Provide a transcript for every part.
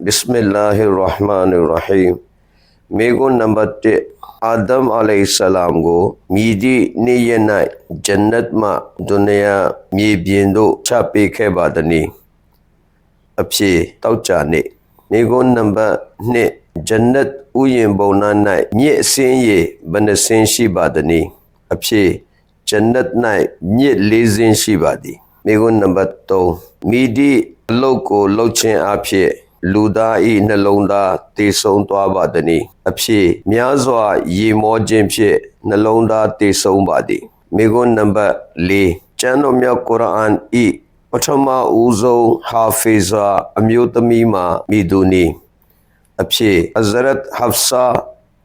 Bismillahirrahmanirrahim. Mego number 1 Adam alayhi salam go midi niyanai jannat ma dunya mi bien do cha pe khe ba dani aphe tawcha ne mego number 2 jannat uyin bawna nai mye sin ye ban sin shi ba dani aphe jannat nai mye le sin shi ba di mego number 3 midi lok ko lok chin apheလူသားဤနှလုံးသားတည်ဆုံးသွားပါသည်အဖြစ်များစွာရေမောခြင်းဖြင့်နှလုံးသားတည်ဆုံးပါသည်မိဂွန်းနံပါတ်4ကျမ်းတော်မြတ်ကုရ်အာန်ဤပထမဦးဆုံးဟာဖေဇာအမျိုးသမီးမှာမိသူနီအဖြစ်ဟဇရတ်ဟဖ်ဆာ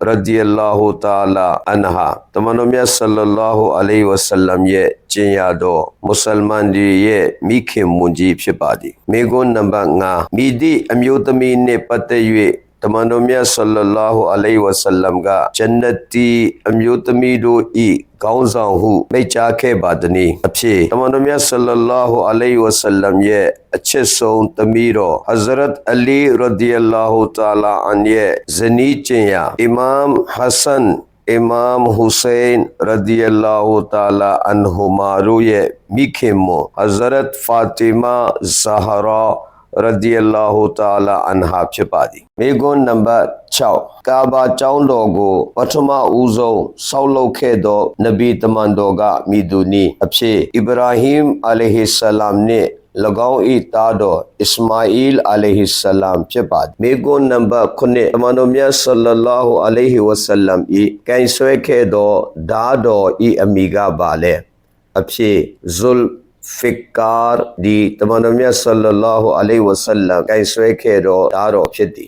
radiyallahu ta'ala anha တမန်တော်မြတ် sallallahu alayhi wa sallam ရဲ့ကျင့်ရသောမွတ်စလမန်တွေရဲ့မိခင်မွန်ကြီးဖြစ်ပါသည်မိဂွန်းနံပါတ်5မိသည့်အမျိုးသမီးနှင့်ပတ်သက်၍တမန်တော်မြတ် sallallahu alayhi wa sallam ကဂျန်နတီအမျိုးသမီးတို့ဤကောင်းဆောင်ဟုမိန့်ကြားခဲ့ပါသည်အဖြစ်တမန်တော်မြတ် sallallahu alayhi wa sallam ရဲ့အချစ်ဆုံးသမီးတော် Hazrat Ali radiyallahu ta'ala an ရဲ့ဇနီးကျင်ရာအီမမ်Hassan Imam Hussein radiyallahu ta'ala anhuma တို့ရဲ့မိခင်မ Hazrat Fatima Zahra radiyallahu ta'ala anha ဖြစ်ပါသည်မိဂွန်းနံပါတ်6ကာဘာကျောင်းတော်ကိုပထမဦးဆုံးဆောက်လုပ်ခဲ့သောနဗီတမန်တော်ကမိသူနီအဖြစ်အီဗရာဟင်အလိုင်ဟိဆလမ်နှင့်၎င်း၏သားတော်အစ္စမာအီလ်အလိုင်ဟိဆလမ်ဖြစ်ပါသည်မိဂွန်းနံပါတ်9တမန်တော်မြတ်ဆလ္လာလာဟူအလိုင်ဟိဝဆလမ်၏ကင်ဆွဲခဲ့သောဓာတော်၏အမိကပါလေအဖြစ်ဇုလ်Fikar di တမန်တော်မြတ် sallallahu alaihi wasallam ကိုင်ဆွဲခဲ့သောဓာတော်ဖြစ်သည်